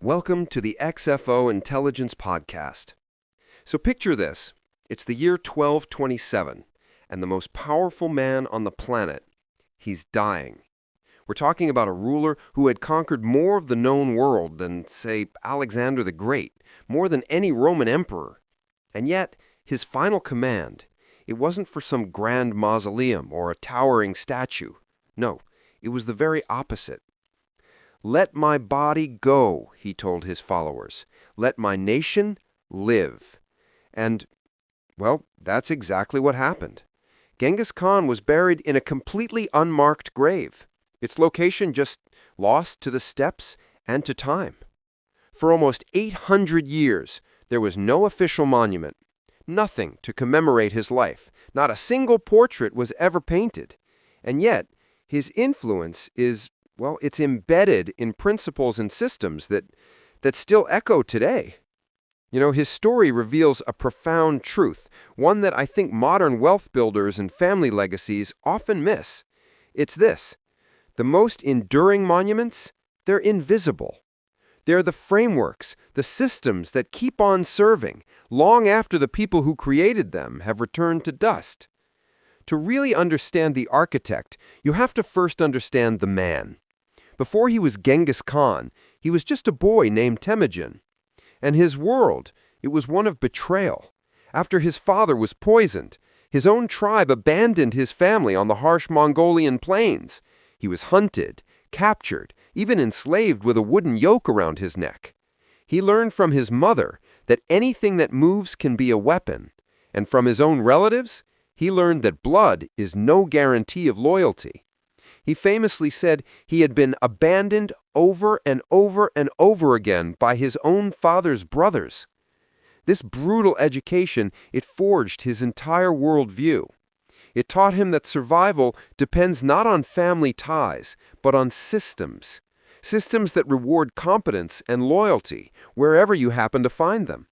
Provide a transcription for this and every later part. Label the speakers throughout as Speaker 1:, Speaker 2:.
Speaker 1: Welcome to the XFO Intelligence podcast. So picture this. It's the year 1227, and the most powerful man on the planet, he's dying. We're talking about a ruler who had conquered more of the known world than, say, Alexander the Great, more than any Roman emperor. And yet, his final command, it wasn't for some grand mausoleum or a towering statue. No, it was the very opposite. "Let my body go," he told his followers. "Let my nation live." And, well, that's exactly what happened. Genghis Khan was buried in a completely unmarked grave, its location just lost to the steppes and to time. For almost 800 years, there was no official monument, nothing to commemorate his life. Not a single portrait was ever painted. And yet, his influence is, well, it's embedded in principles and systems that still echo today. You know, his story reveals a profound truth, one that I think modern wealth builders and family legacies often miss. It's this: the most enduring monuments, they're invisible. They're the frameworks, the systems that keep on serving long after the people who created them have returned to dust. To really understand the architect, you have to first understand the man. Before he was Genghis Khan, he was just a boy named Temujin. And his world, it was one of betrayal. After his father was poisoned, his own tribe abandoned his family on the harsh Mongolian plains. He was hunted, captured, even enslaved with a wooden yoke around his neck. He learned from his mother that anything that moves can be a weapon. And from his own relatives, he learned that blood is no guarantee of loyalty. He famously said he had been abandoned over and over and over again by his own father's brothers. This brutal education, it forged his entire worldview. It taught him that survival depends not on family ties, but on systems. Systems that reward competence and loyalty wherever you happen to find them.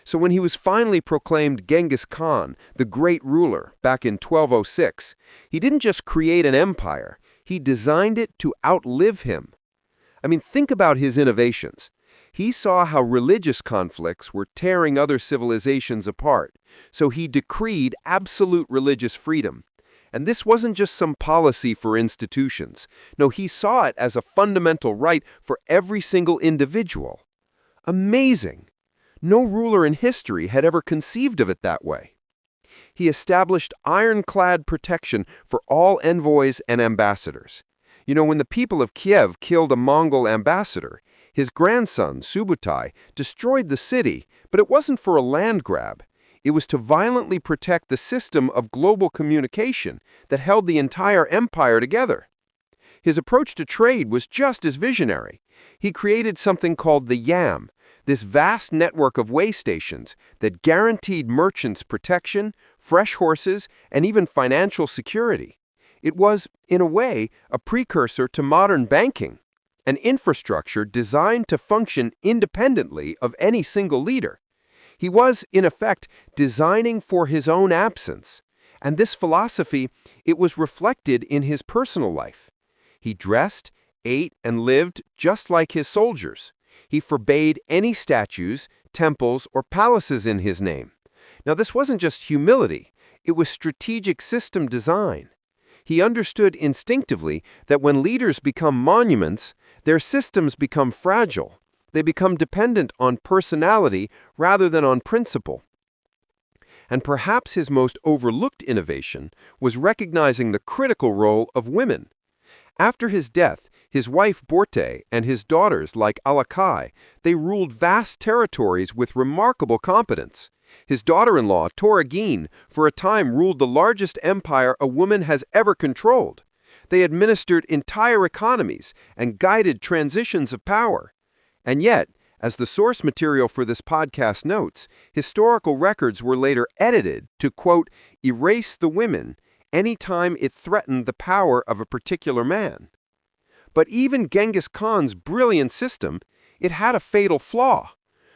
Speaker 1: So when he was finally proclaimed Genghis Khan, the great ruler, back in 1206, he didn't just create an empire. He designed it to outlive him. I mean, think about his innovations. He saw how religious conflicts were tearing other civilizations apart, so he decreed absolute religious freedom. And this wasn't just some policy for institutions. No, he saw it as a fundamental right for every single individual. Amazing! No ruler in history had ever conceived of it that way. He established ironclad protection for all envoys and ambassadors. You know, when the people of Kiev killed a Mongol ambassador, his grandson, Subutai, destroyed the city, but it wasn't for a land grab. It was to violently protect the system of global communication that held the entire empire together. His approach to trade was just as visionary. He created something called the Yam, this vast network of way stations that guaranteed merchants protection, fresh horses, and even financial security. It was, in a way, a precursor to modern banking, an infrastructure designed to function independently of any single leader. He was, in effect, designing for his own absence. And this philosophy, it was reflected in his personal life. He dressed, ate, and lived just like his soldiers. He forbade any statues, temples, or palaces in his name. Now, this wasn't just humility. It was strategic system design. He understood instinctively that when leaders become monuments, their systems become fragile. They become dependent on personality rather than on principle. And perhaps his most overlooked innovation was recognizing the critical role of women. After his death, his wife Borte and his daughters like Alakai, they ruled vast territories with remarkable competence. His daughter-in-law, Toragine, for a time ruled the largest empire a woman has ever controlled. They administered entire economies and guided transitions of power. And yet, as the source material for this podcast notes, historical records were later edited to, quote, erase the women any time it threatened the power of a particular man. But even Genghis Khan's brilliant system, it had a fatal flaw.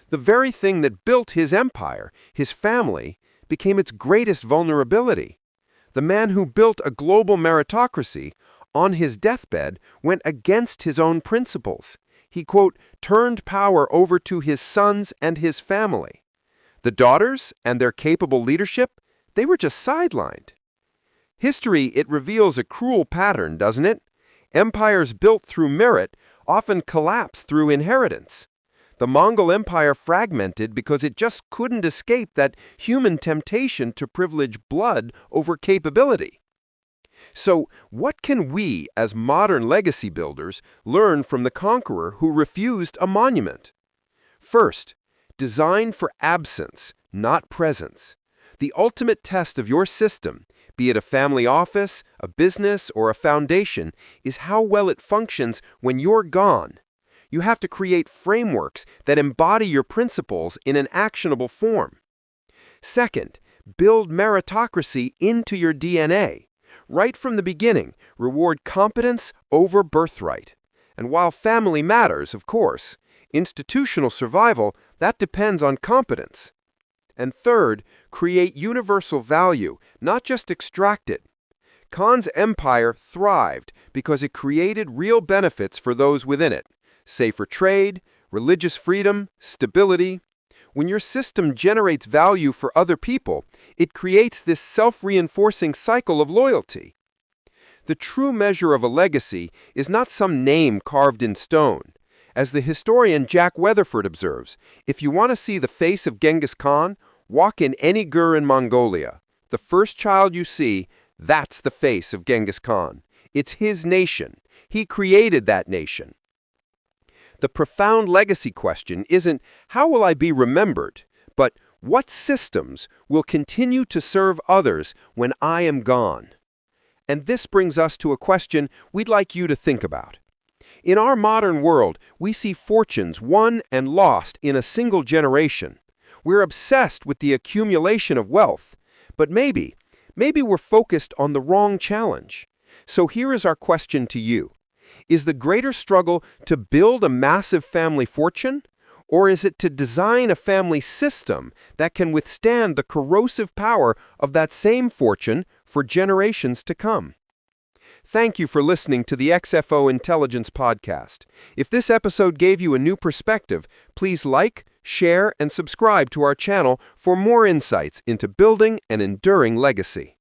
Speaker 1: The very thing that built his empire, his family, became its greatest vulnerability. The man who built a global meritocracy, on his deathbed, went against his own principles. He, quote, turned power over to his sons and his family. The daughters and their capable leadership, they were just sidelined. History, it reveals a cruel pattern, doesn't it? Empires built through merit often collapse through inheritance. The Mongol Empire fragmented because it just couldn't escape that human temptation to privilege blood over capability. So, what can we, as modern legacy builders, learn from the conqueror who refused a monument? First, design for absence, not presence. The ultimate test of your system, be it a family office, a business, or a foundation, is how well it functions when you're gone. You have to create frameworks that embody your principles in an actionable form. Second, build meritocracy into your DNA. Right from the beginning, reward competence over birthright. And while family matters, of course, institutional survival, that depends on competence. And third, create universal value, not just extract it. Khan's empire thrived because it created real benefits for those within it. Safer trade, religious freedom, stability. When your system generates value for other people, it creates this self-reinforcing cycle of loyalty. The true measure of a legacy is not some name carved in stone. As the historian Jack Weatherford observes, if you want to see the face of Genghis Khan, walk in any gur in Mongolia. The first child you see, that's the face of Genghis Khan. It's his nation. He created that nation. The profound legacy question isn't, how will I be remembered? But what systems will continue to serve others when I am gone? And this brings us to a question we'd like you to think about. In our modern world, we see fortunes won and lost in a single generation. We're obsessed with the accumulation of wealth. But maybe we're focused on the wrong challenge. So here is our question to you. Is the greater struggle to build a massive family fortune? Or is it to design a family system that can withstand the corrosive power of that same fortune for generations to come? Thank you for listening to the XFO Intelligence podcast. If this episode gave you a new perspective, please like, share, and subscribe to our channel for more insights into building an enduring legacy.